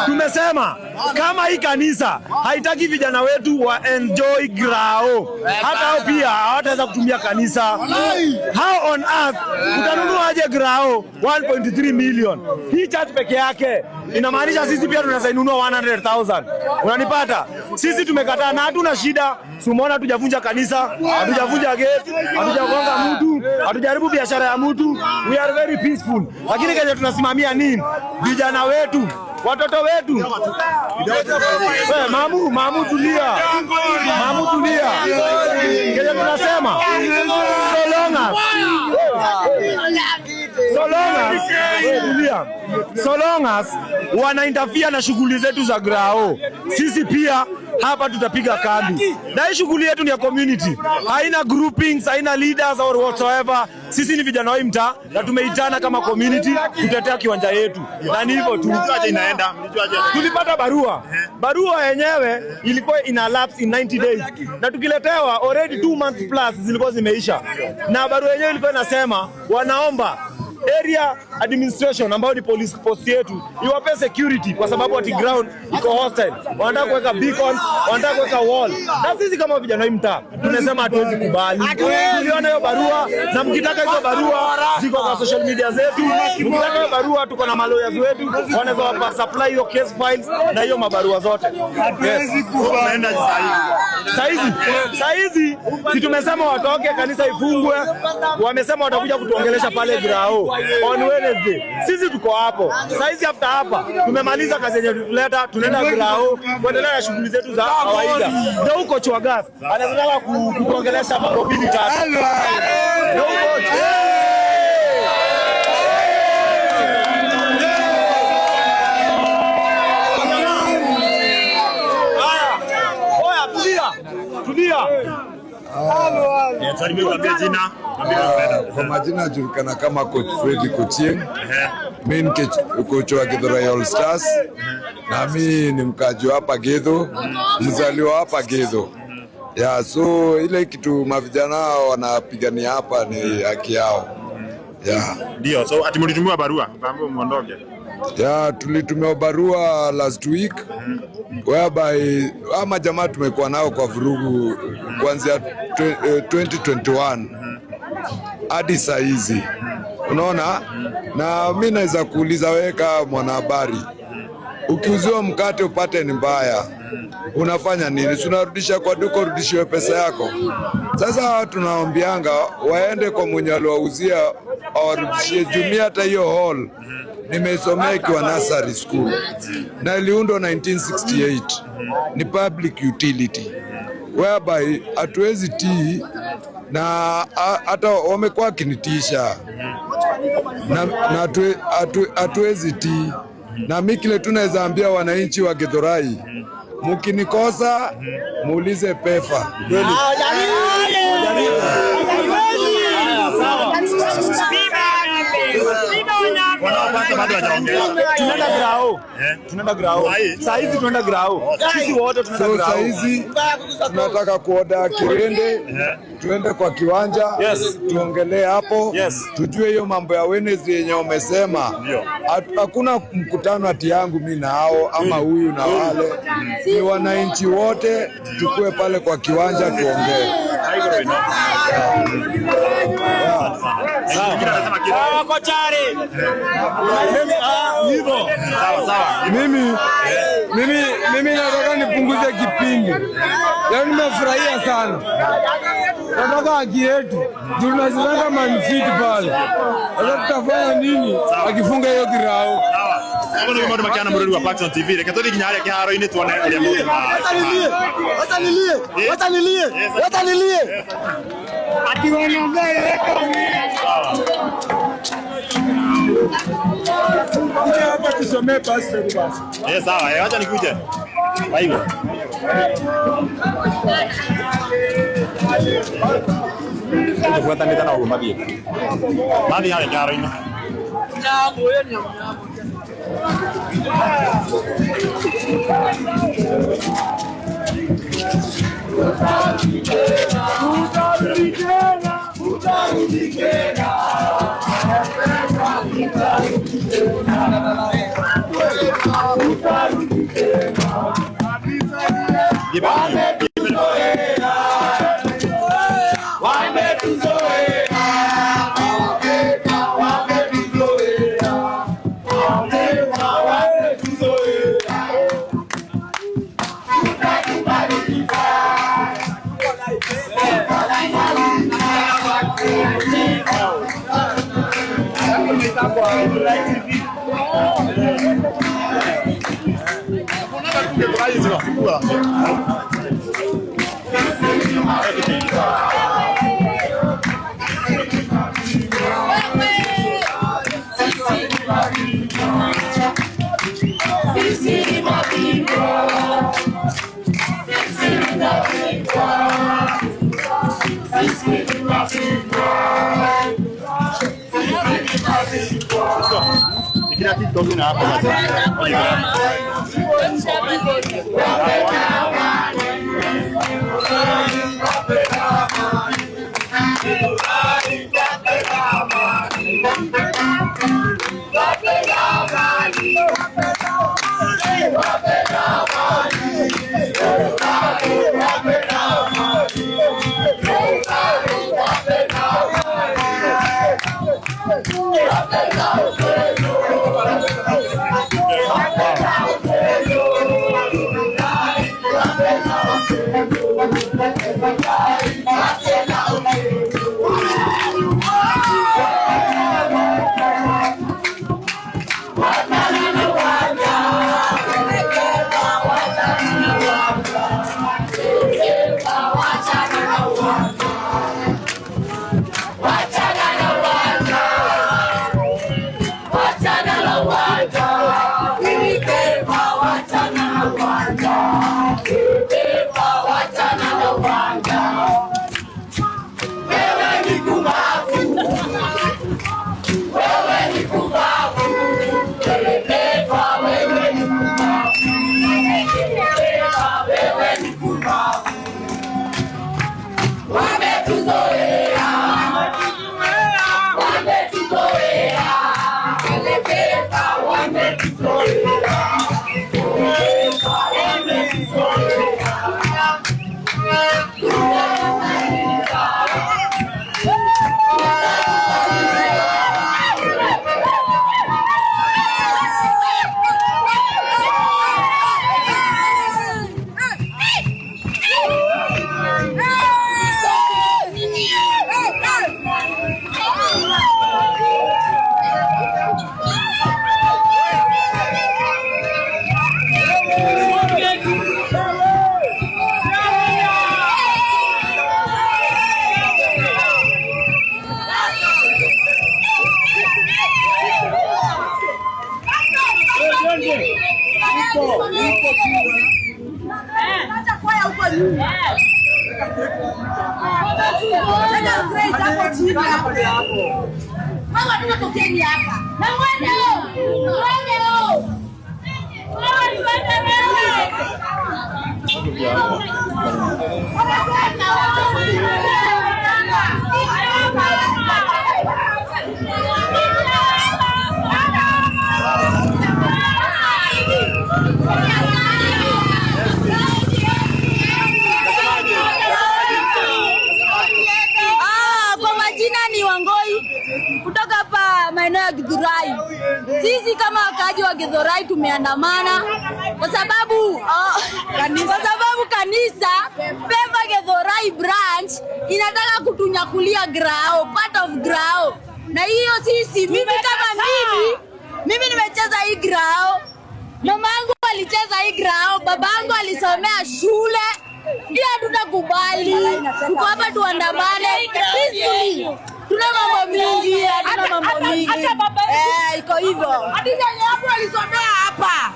Tumesema kama hii kanisa haitaki vijana wetu wa enjoy grao, hata hao pia hawataweza kutumia kanisa. How on earth utanunua aje grao 1.3 million? Hii church peke yake inamaanisha sisi pia tunaweza inunua 100,000. Unanipata? Sisi tumekataa na hatuna shida. Sumona hatujavunja kanisa, hatujavunja gate, hatujagonga mtu, hatujaribu biashara ya mtu. We are very peaceful. Lakini kaje tunasimamia nini? Vijana wetu, watoto wetu. Mamu tulia. Mamu tulia. Kile tunasema so long as wana interfere na shughuli zetu za grao, sisi pia hapa tutapiga kambi. Na hii shughuli yetu ni ya community. Haina groupings, haina leaders or whatsoever. Sisi ni vijana wa mtaa na tumeitana kama community kutetea kiwanja yetu. Na ni hivyo tu. Inaenda. Tulipata barua. Barua yenyewe ilikuwa ina lapse in 90 days. Na tukiletewa already 2 months plus zilikuwa zimeisha. Na barua yenyewe ilikuwa inasema wanaomba area administration ambayo ni police post yetu iwape security kwa sababu ati ground iko hostile. Wanataka kuweka beacons, wanataka kuweka wall. Na sisi kama vijana wa mtaa tunasema hatuwezi kubali. Tuliona hiyo barua na mkitaka hizo barua ziko kwa social media zetu. Mkitaka hiyo barua tuko na lawyers wetu wanaweza wapa supply hiyo case files na hiyo mabarua zote. Hatuwezi kubali. Saizi si tumesema watoke kanisa ifungwe, wamesema watakuja kutuongelesha pale grao on Wednesday. Sisi tuko hapo. Saizi after hapa tumemaliza kazi yenye tuleta, tunaenda grao kuendelea na shughuli zetu za kawaida. Ndio huko Chwagas anataka kuongelesha mambo mbili tatu. Ndio huko. Tulia. Kwa majina najulikana kama Coach Freddy Kochieng. Mimi ni coach wa Githurai All Stars. Na mimi ni mkaji hapa Githu, mzaliwa hapa Githu. Ya so ile kitu mavijana wanapigania hapa ni haki yao. Ya ndio, so ati mlitumiwa barua kaambiwa muondoke. Ya tulitumiwa barua last week whereby ama jamaa tumekuwa nao kwa vurugu kuanzia 2021 hadi saa hizi, unaona. Na mimi naweza kuuliza wewe kama mwanahabari, ukiuziwa mkate upate ni mbaya, unafanya nini? Tunarudisha kwa duka, rudishiwe pesa yako. Sasa tunaombianga waende kwa mwenye aliwauzia awarudishie jumia. Hata hiyo hall nimesomea ikiwa nursery school na iliundwa 1968, ni public utility whereby hatuwezi tii, na hata wamekuwa wakinitisha na hatuwezi tii. Na mimi kile tunaweza ambia wananchi wa Githurai, mkinikosa muulize PEFA. Kweli tunaenda grao. Saizi tunaenda grao. Sisi wote tunaenda grao. Saizi tunataka kuoda kirende, tuende kwa kiwanja, tuongelee hapo, tujue hiyo mambo ya Wednesday yenye umesema. Hakuna mkutano ati yangu mimi na hao ama huyu na wale. Ni wananchi wote tukue pale kwa kiwanja tuongee. Sawa kochari. Mimi nataka nipunguze kipindi. Leo nimefurahia sana. Nataka haki yetu. Tunazitaka manfit pale. Sasa tutafanya nini akifunga hiyo grao? Hapo ndio mambo makana mrudi wa Paxson TV. Reke tuli kinyare kiharo ini tuone ile mambo. Wacha nilie. Ati wanaongea hapa tusomee pastor basi. Sawa, acha nikuje. Baigo. Tufuata nita na huruma bia. Mali hale karo ina. Nyamo yo nyamo. Utarudi tena. Kutoka hapa maeneo ya Githurai. Sisi kama wakaaji wa Githurai tumeandamana kwa sababu kanisa Peva Githurai branch inataka kutunyakulia grao, part of grao. Na hiyo sisi, mimi kama mimi nimecheza hii grao. Mamangu alicheza hii grao, babangu alisomea shule. Ndio tutakubali. Tuko hapa tuandamane. Tuna mambo mingi, iko hivyo. Hadi hapo alisomea hapa.